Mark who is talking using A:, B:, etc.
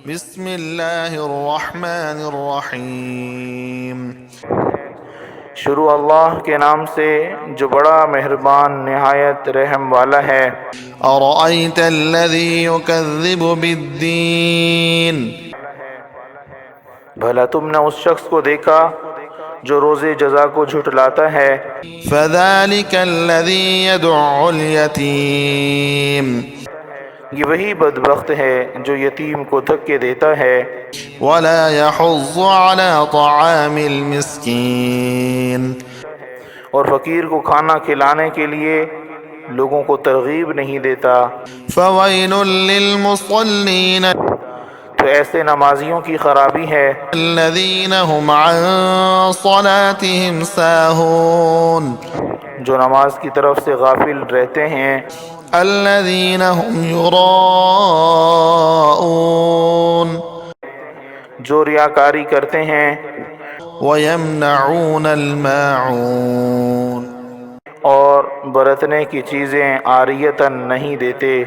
A: بسم اللہ الرحمن الرحیم۔
B: شروع اللہ کے نام سے جو بڑا مہربان نہایت رحم والا ہے۔
A: ارأیت الذی یکذب بالدین،
B: بھلا تم نے اس شخص کو دیکھا جو روز جزا کو جھٹلاتا ہے۔
A: فذلک الذی یدع الیتیم،
B: یہ وہی بدبخت ہے جو یتیم کو دھکے دیتا ہے،
A: ولا یحض علی طعام المسکین،
B: اور فقیر کو کھانا کھلانے کے لیے لوگوں کو ترغیب نہیں دیتا۔
A: فویل للمصلین
B: تو ایسے نمازیوں کی خرابی ہے
A: الذین هم عن صلاتهم ساہون،
B: جو نماز کی طرف سے غافل رہتے ہیں،
A: الذین هم یراءون
B: جو ریاکاری کرتے ہیں
A: ویمنعون الماعون،
B: اور برتنے کی چیزیں عاریتاً نہیں دیتے۔